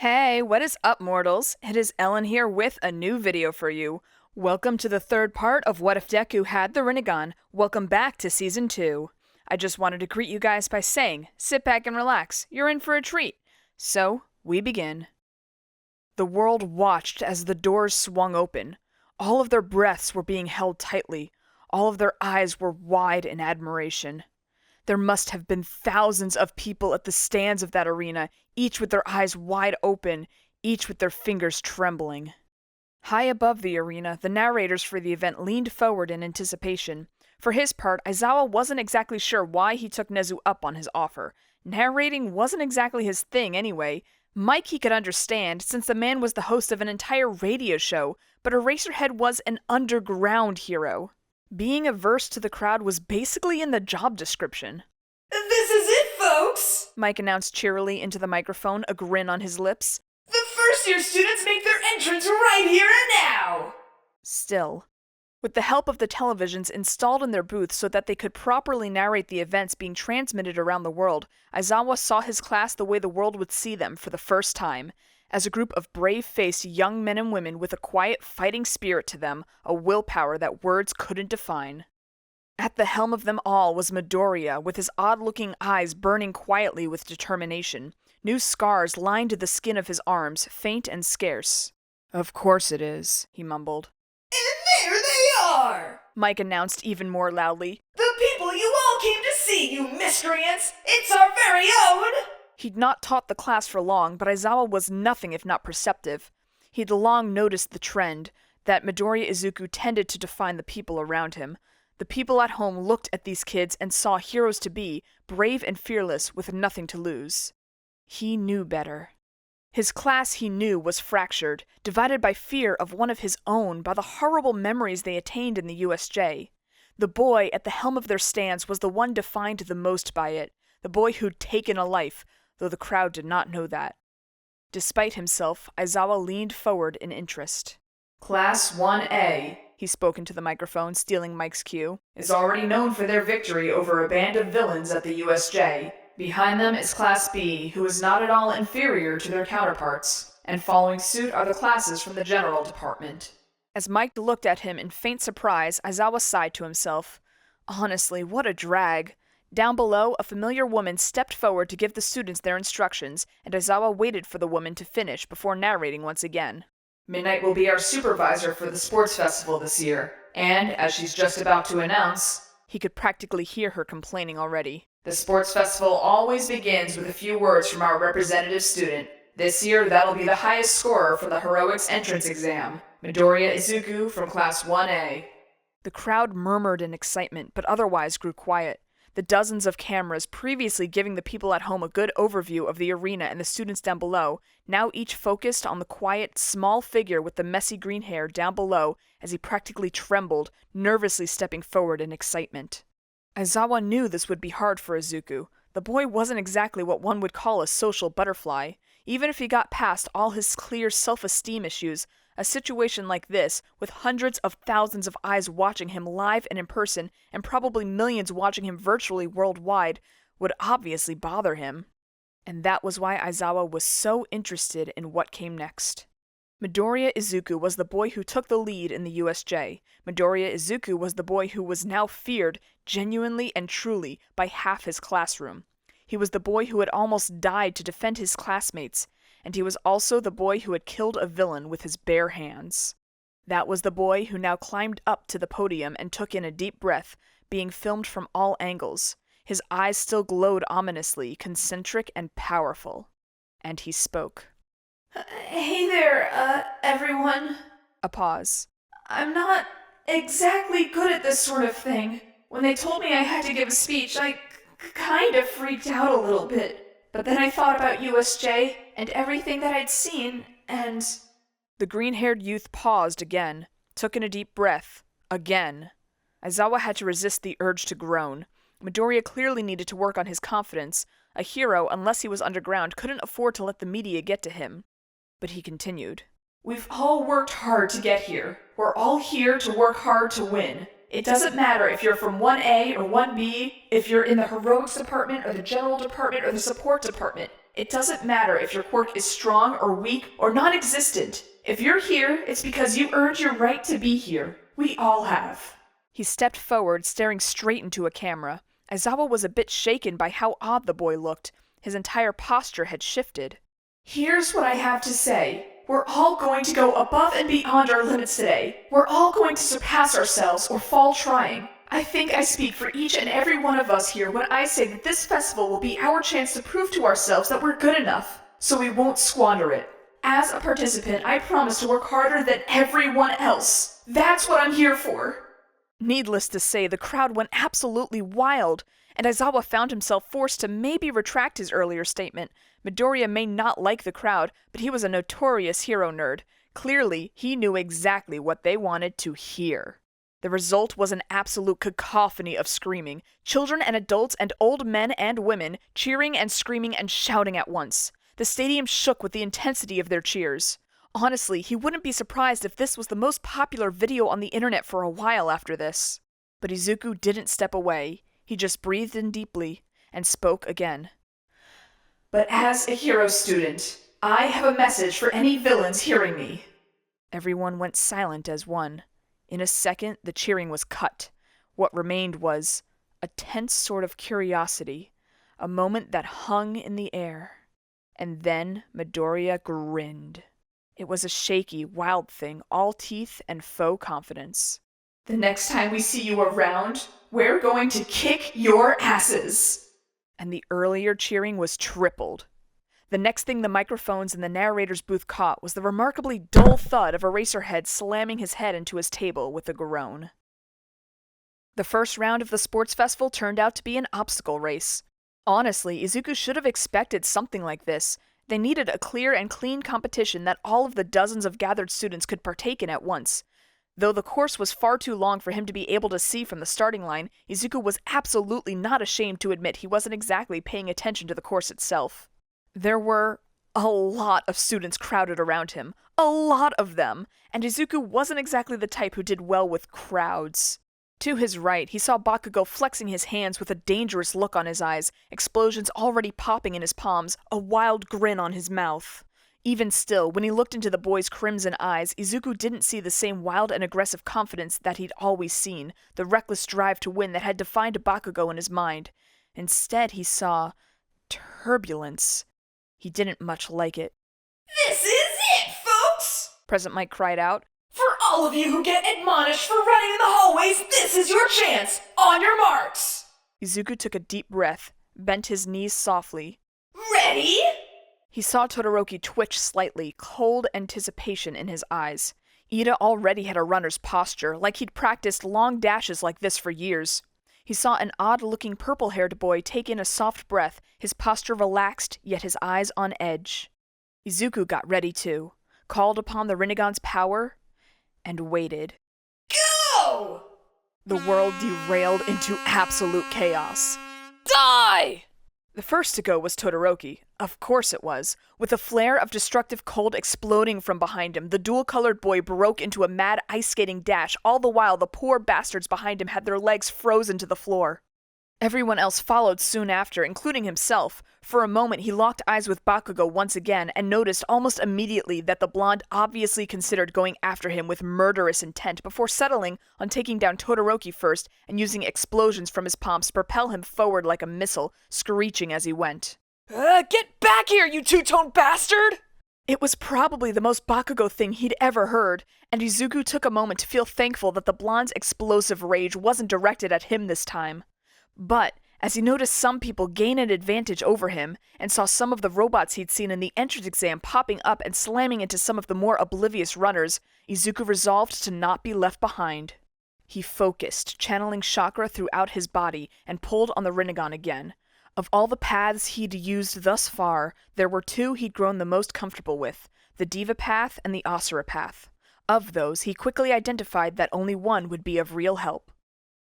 Hey, what is up, mortals? It is Ellen here with a new video for you. Welcome to the third part of What If Deku Had the Rinnegan. Welcome back to Season 2. I just wanted to greet you guys by saying, sit back and relax, you're in for a treat. So, we begin. The world watched as the doors swung open. All of their breaths were being held tightly. All of their eyes were wide in admiration. There must have been thousands of people at the stands of that arena, each with their eyes wide open, each with their fingers trembling. High above the arena, the narrators for the event leaned forward in anticipation. For his part, Aizawa wasn't exactly sure why he took Nezu up on his offer. Narrating wasn't exactly his thing anyway. Mike he could understand, since the man was the host of an entire radio show, but Eraserhead was an underground hero. Being averse to the crowd was basically in the job description. This is it, folks! Mike announced cheerily into the microphone, a grin on his lips. The first-year students make their entrance right here and now! Still, with the help of the televisions installed in their booths so that they could properly narrate the events being transmitted around the world, Aizawa saw his class the way the world would see them for the first time. As a group of brave-faced young men and women with a quiet fighting spirit to them, a willpower that words couldn't define. At the helm of them all was Midoriya, with his odd-looking eyes burning quietly with determination. New scars lined the skin of his arms, faint and scarce. "Of course it is," he mumbled. And there they are! Mike announced even more loudly. The people you all came to see, you miscreants! It's our very own! He'd not taught the class for long, but Aizawa was nothing if not perceptive. He'd long noticed the trend, that Midoriya Izuku tended to define the people around him. The people at home looked at these kids and saw heroes to be, brave and fearless, with nothing to lose. He knew better. His class, he knew, was fractured, divided by fear of one of his own, by the horrible memories they attained in the USJ. The boy at the helm of their stands was the one defined the most by it, the boy who'd taken a life, though the crowd did not know that. Despite himself, Aizawa leaned forward in interest. Class 1A, he spoke into the microphone, stealing Mike's cue, is already known for their victory over a band of villains at the USJ. Behind them is Class B, who is not at all inferior to their counterparts, and following suit are the classes from the General Department. As Mike looked at him in faint surprise, Aizawa sighed to himself. Honestly, what a drag. Down below, a familiar woman stepped forward to give the students their instructions, and Aizawa waited for the woman to finish before narrating once again. Midnight will be our supervisor for the sports festival this year, and, as she's just about to announce, he could practically hear her complaining already. The sports festival always begins with a few words from our representative student. This year, that'll be the highest scorer for the Heroics entrance exam, Midoriya Izuku from Class 1A. The crowd murmured in excitement, but otherwise grew quiet. The dozens of cameras previously giving the people at home a good overview of the arena and the students down below, now each focused on the quiet, small figure with the messy green hair down below as he practically trembled, nervously stepping forward in excitement. Aizawa knew this would be hard for Izuku. The boy wasn't exactly what one would call a social butterfly. Even if he got past all his clear self-esteem issues, a situation like this, with hundreds of thousands of eyes watching him live and in person, and probably millions watching him virtually worldwide, would obviously bother him. And that was why Aizawa was so interested in what came next. Midoriya Izuku was the boy who took the lead in the USJ. Midoriya Izuku was the boy who was now feared, genuinely and truly, by half his classroom. He was the boy who had almost died to defend his classmates, and he was also the boy who had killed a villain with his bare hands. That was the boy who now climbed up to the podium and took in a deep breath, being filmed from all angles. His eyes still glowed ominously, concentric and powerful. And he spoke. Hey there, everyone. A pause. I'm not exactly good at this sort of thing. When they told me I had to give a speech, I kind of freaked out a little bit. But then I thought about USJ and everything that I'd seen, and... The green-haired youth paused again, took in a deep breath. Again. Aizawa had to resist the urge to groan. Midoriya clearly needed to work on his confidence. A hero, unless he was underground, couldn't afford to let the media get to him. But he continued. We've all worked hard to get here. We're all here to work hard to win. It doesn't matter if you're from 1A or 1B, if you're in the Heroics Department or the General Department or the Support Department. It doesn't matter if your quirk is strong or weak or non-existent. If you're here, it's because you earned your right to be here. We all have. He stepped forward, staring straight into a camera. Aizawa was a bit shaken by how odd the boy looked. His entire posture had shifted. Here's what I have to say. We're all going to go above and beyond our limits today. We're all going to surpass ourselves or fall trying. I think I speak for each and every one of us here when I say that this festival will be our chance to prove to ourselves that we're good enough, so we won't squander it. As a participant, I promise to work harder than everyone else. That's what I'm here for. Needless to say, the crowd went absolutely wild, and Aizawa found himself forced to maybe retract his earlier statement. Midoriya may not like the crowd, but he was a notorious hero nerd. Clearly, he knew exactly what they wanted to hear. The result was an absolute cacophony of screaming, children and adults and old men and women cheering and screaming and shouting at once. The stadium shook with the intensity of their cheers. Honestly, he wouldn't be surprised if this was the most popular video on the internet for a while after this. But Izuku didn't step away. He just breathed in deeply and spoke again. But as a hero student, I have a message for any villains hearing me. Everyone went silent as one. In a second, the cheering was cut. What remained was a tense sort of curiosity, a moment that hung in the air. And then Midoriya grinned. It was a shaky, wild thing, all teeth and faux confidence. The next time we see you around, we're going to kick your asses. And the earlier cheering was tripled. The next thing the microphones in the narrator's booth caught was the remarkably dull thud of Eraserhead slamming his head into his table with a groan. The first round of the sports festival turned out to be an obstacle race. Honestly, Izuku should have expected something like this. They needed a clear and clean competition that all of the dozens of gathered students could partake in at once. Though the course was far too long for him to be able to see from the starting line, Izuku was absolutely not ashamed to admit he wasn't exactly paying attention to the course itself. There were a lot of students crowded around him. A lot of them. And Izuku wasn't exactly the type who did well with crowds. To his right, he saw Bakugo flexing his hands with a dangerous look on his eyes, explosions already popping in his palms, a wild grin on his mouth. Even still, when he looked into the boy's crimson eyes, Izuku didn't see the same wild and aggressive confidence that he'd always seen, the reckless drive to win that had defined Bakugo in his mind. Instead, he saw turbulence. He didn't much like it. This is it, folks! Present Mike cried out. For all of you who get admonished for running in the hallways, this is your chance! On your marks! Izuku took a deep breath, bent his knees softly. Ready? He saw Todoroki twitch slightly, cold anticipation in his eyes. Ida already had a runner's posture, like he'd practiced long dashes like this for years. He saw an odd-looking purple-haired boy take in a soft breath, his posture relaxed, yet his eyes on edge. Izuku got ready too, called upon the Rinnegan's power, and waited. Go! The world derailed into absolute chaos. Die! The first to go was Todoroki. Of course it was. With a flare of destructive cold exploding from behind him, the dual-colored boy broke into a mad ice-skating dash, all the while the poor bastards behind him had their legs frozen to the floor. Everyone else followed soon after, including himself. For a moment he locked eyes with Bakugo once again and noticed almost immediately that the blonde obviously considered going after him with murderous intent before settling on taking down Todoroki first and using explosions from his palms to propel him forward like a missile, screeching as he went. Get back here, you two-tone bastard! It was probably the most Bakugo thing he'd ever heard, and Izuku took a moment to feel thankful that the blonde's explosive rage wasn't directed at him this time. But, as he noticed some people gain an advantage over him, and saw some of the robots he'd seen in the entrance exam popping up and slamming into some of the more oblivious runners, Izuku resolved to not be left behind. He focused, channeling chakra throughout his body, and pulled on the Rinnegan again. Of all the paths he'd used thus far, there were two he'd grown the most comfortable with, the Diva Path and the Asura Path. Of those, he quickly identified that only one would be of real help.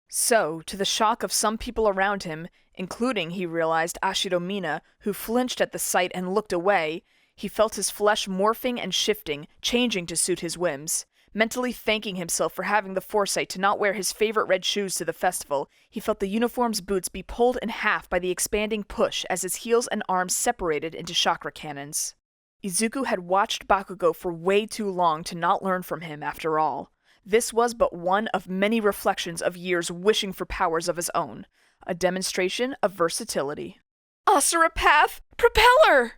So, to the shock of some people around him, including, he realized, Ashido Mina, who flinched at the sight and looked away, he felt his flesh morphing and shifting, changing to suit his whims. Mentally thanking himself for having the foresight to not wear his favorite red shoes to the festival, he felt the uniform's boots be pulled in half by the expanding push as his heels and arms separated into chakra cannons. Izuku had watched Bakugo for way too long to not learn from him after all. This was but one of many reflections of years wishing for powers of his own, a demonstration of versatility. Asura Path! Propeller!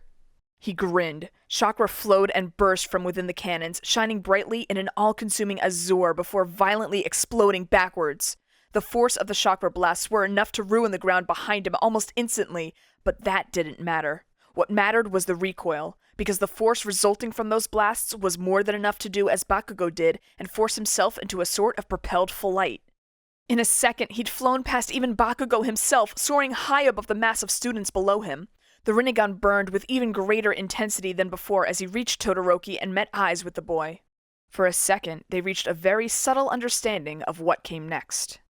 He grinned. Chakra flowed and burst from within the cannons, shining brightly in an all-consuming azure before violently exploding backwards. The force of the chakra blasts were enough to ruin the ground behind him almost instantly, but that didn't matter. What mattered was the recoil, because the force resulting from those blasts was more than enough to do as Bakugo did and force himself into a sort of propelled flight. In a second, he'd flown past even Bakugo himself, soaring high above the mass of students below him. The Rinnegan burned with even greater intensity than before as he reached Todoroki and met eyes with the boy. For a second, they reached a very subtle understanding of what came next.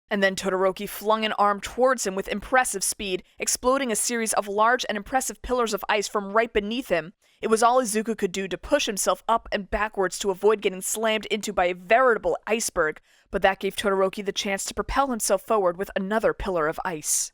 And then Todoroki flung an arm towards him with impressive speed, exploding a series of large and impressive pillars of ice from right beneath him. It was all Izuku could do to push himself up and backwards to avoid getting slammed into by a veritable iceberg, but that gave Todoroki the chance to propel himself forward with another pillar of ice.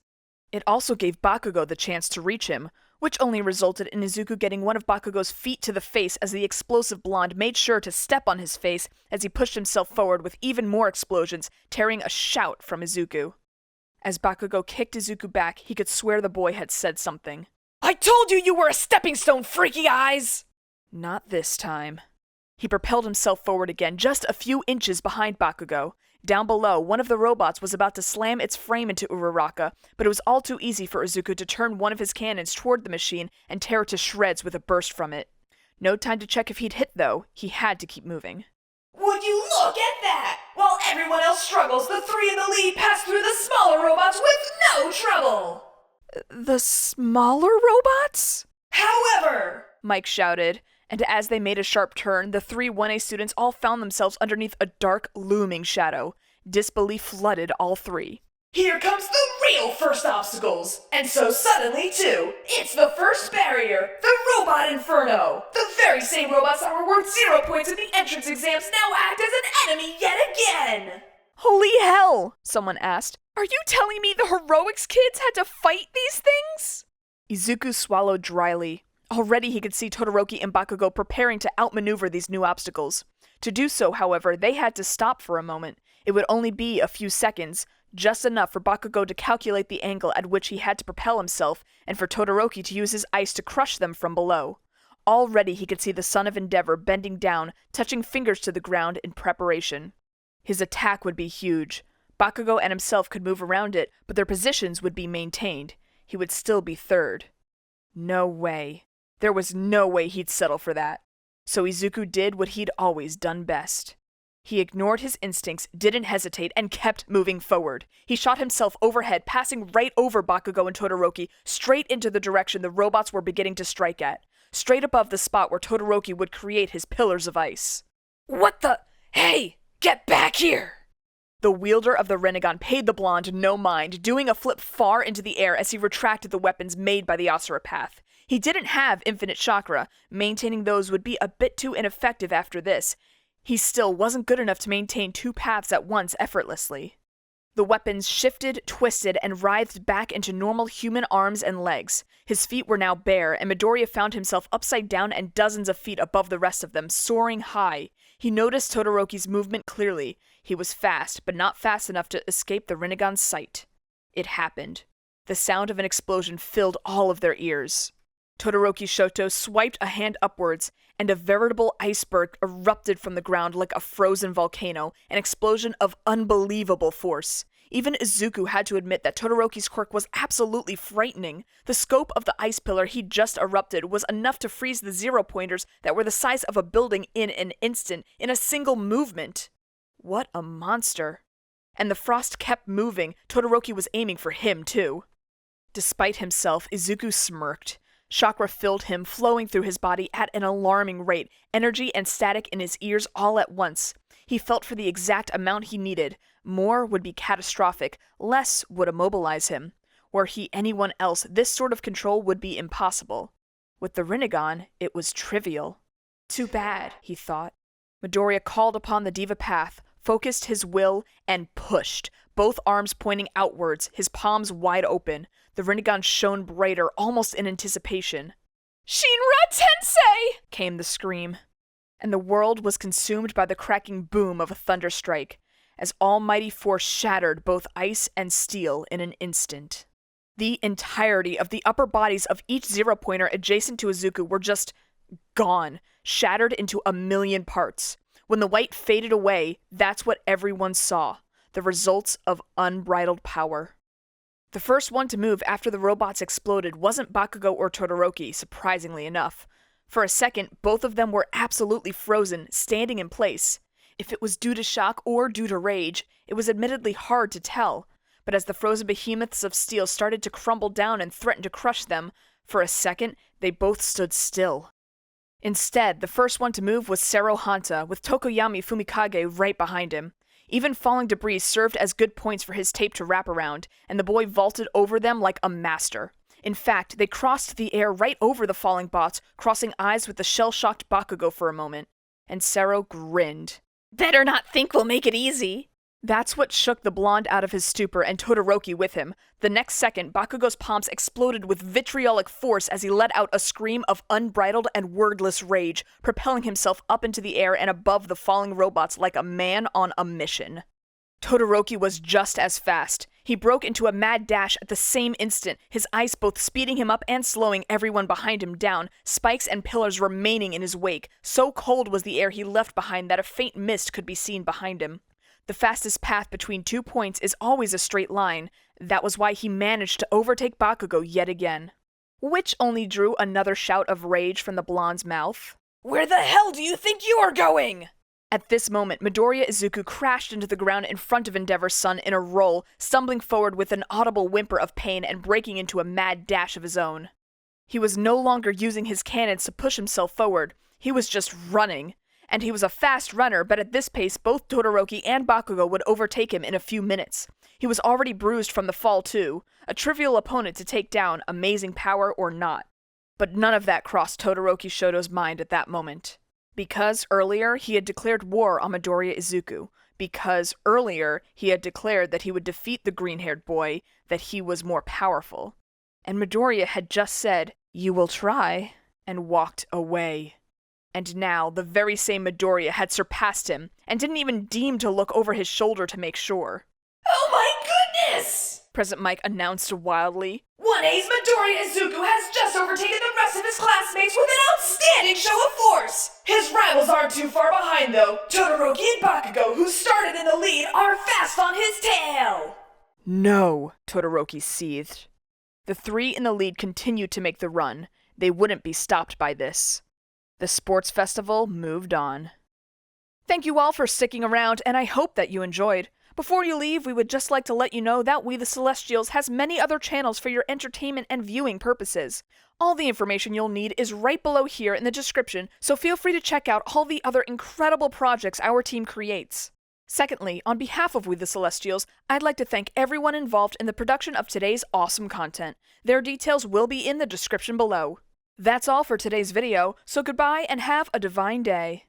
It also gave Bakugo the chance to reach him, which only resulted in Izuku getting one of Bakugo's feet to the face as the explosive blonde made sure to step on his face as he pushed himself forward with even more explosions, tearing a shout from Izuku. As Bakugo kicked Izuku back, he could swear the boy had said something. "I told you were a stepping stone, freaky eyes!" Not this time. He propelled himself forward again, just a few inches behind Bakugo. Down below, one of the robots was about to slam its frame into Uraraka, but it was all too easy for Izuku to turn one of his cannons toward the machine and tear it to shreds with a burst from it. No time to check if he'd hit, though. He had to keep moving. Would you look at that? While everyone else struggles, the three in the lead pass through the smaller robots with no trouble! The smaller robots? However, Mike shouted, and as they made a sharp turn, the three 1A students all found themselves underneath a dark, looming shadow. Disbelief flooded all three. Here comes the real first obstacles! And so suddenly, too, it's the first barrier, the Robot Inferno! The very same robots that were worth 0 points in the entrance exams now act as an enemy yet again! Holy hell! Someone asked. Are you telling me the heroics kids had to fight these things? Izuku swallowed dryly. Already he could see Todoroki and Bakugo preparing to outmaneuver these new obstacles. To do so, however, they had to stop for a moment. It would only be a few seconds, just enough for Bakugo to calculate the angle at which he had to propel himself, and for Todoroki to use his ice to crush them from below. Already he could see the Son of Endeavor bending down, touching fingers to the ground in preparation. His attack would be huge. Bakugo and himself could move around it, but their positions would be maintained. He would still be third. No way. There was no way he'd settle for that. So Izuku did what he'd always done best. He ignored his instincts, didn't hesitate, and kept moving forward. He shot himself overhead, passing right over Bakugo and Todoroki, straight into the direction the robots were beginning to strike at. Straight above the spot where Todoroki would create his pillars of ice. What the? Hey! Get back here! The wielder of the Rinnegan paid the blonde no mind, doing a flip far into the air as he retracted the weapons made by the Asura Path. He didn't have infinite chakra. Maintaining those would be a bit too ineffective after this. He still wasn't good enough to maintain two paths at once effortlessly. The weapons shifted, twisted, and writhed back into normal human arms and legs. His feet were now bare, and Midoriya found himself upside down and dozens of feet above the rest of them, soaring high. He noticed Todoroki's movement clearly. He was fast, but not fast enough to escape the Rinnegan's sight. It happened. The sound of an explosion filled all of their ears. Todoroki Shoto swiped a hand upwards, and a veritable iceberg erupted from the ground like a frozen volcano, an explosion of unbelievable force. Even Izuku had to admit that Todoroki's quirk was absolutely frightening. The scope of the ice pillar he'd just erupted was enough to freeze the 0-pointers that were the size of a building in an instant, in a single movement. What a monster. And the frost kept moving. Todoroki was aiming for him, too. Despite himself, Izuku smirked. Chakra filled him, flowing through his body at an alarming rate, energy and static in his ears all at once. He felt for the exact amount he needed. More would be catastrophic, less would immobilize him. Were he anyone else, this sort of control would be impossible. With the Rinnegan, it was trivial. Too bad, he thought. Midoriya called upon the Diva Path, focused his will, and pushed, both arms pointing outwards, his palms wide open. The Rinnegan shone brighter, almost in anticipation. Shinra Tensei! Came the scream. And the world was consumed by the cracking boom of a thunderstrike, as almighty force shattered both ice and steel in an instant. The entirety of the upper bodies of each zero-pointer adjacent to Izuku were just gone, shattered into a million parts. When the light faded away, that's what everyone saw, the results of unbridled power. The first one to move after the robots exploded wasn't Bakugo or Todoroki, surprisingly enough. For a second, both of them were absolutely frozen, standing in place. If it was due to shock or due to rage, it was admittedly hard to tell. But as the frozen behemoths of steel started to crumble down and threaten to crush them, for a second, they both stood still. Instead, the first one to move was Serohanta, with Tokoyami Fumikage right behind him. Even falling debris served as good points for his tape to wrap around, and the boy vaulted over them like a master. In fact, they crossed the air right over the falling bots, crossing eyes with the shell-shocked Bakugo for a moment. And Sero grinned. Better not think we'll make it easy. That's what shook the blonde out of his stupor, and Todoroki with him. The next second, Bakugo's palms exploded with vitriolic force as he let out a scream of unbridled and wordless rage, propelling himself up into the air and above the falling robots like a man on a mission. Todoroki was just as fast. He broke into a mad dash at the same instant, his ice both speeding him up and slowing everyone behind him down, spikes and pillars remaining in his wake. So cold was the air he left behind that a faint mist could be seen behind him. The fastest path between 2 points is always a straight line. That was why he managed to overtake Bakugo yet again. Which only drew another shout of rage from the blonde's mouth. Where the hell do you think you are going? At this moment, Midoriya Izuku crashed into the ground in front of Endeavor's son in a roll, stumbling forward with an audible whimper of pain and breaking into a mad dash of his own. He was no longer using his cannons to push himself forward. He was just running. And he was a fast runner, but at this pace, both Todoroki and Bakugo would overtake him in a few minutes. He was already bruised from the fall, too. A trivial opponent to take down, amazing power or not. But none of that crossed Todoroki Shoto's mind at that moment. Because earlier, he had declared war on Midoriya Izuku. Because earlier, he had declared that he would defeat the green-haired boy, that he was more powerful. And Midoriya had just said, "You will try," and walked away. And now, the very same Midoriya had surpassed him, and didn't even deem to look over his shoulder to make sure. Oh my goodness! Present Mike announced wildly. 1A's Midoriya Izuku has just overtaken the rest of his classmates with an outstanding show of force! His rivals aren't too far behind, though. Todoroki and Bakugo, who started in the lead, are fast on his tail! No, Todoroki seethed. The three in the lead continued to make the run. They wouldn't be stopped by this. The sports festival moved on. Thank you all for sticking around, and I hope that you enjoyed. Before you leave, we would just like to let you know that We the Celestials has many other channels for your entertainment and viewing purposes. All the information you'll need is right below here in the description, so feel free to check out all the other incredible projects our team creates. Secondly, on behalf of We the Celestials, I'd like to thank everyone involved in the production of today's awesome content. Their details will be in the description below. That's all for today's video, so goodbye and have a divine day.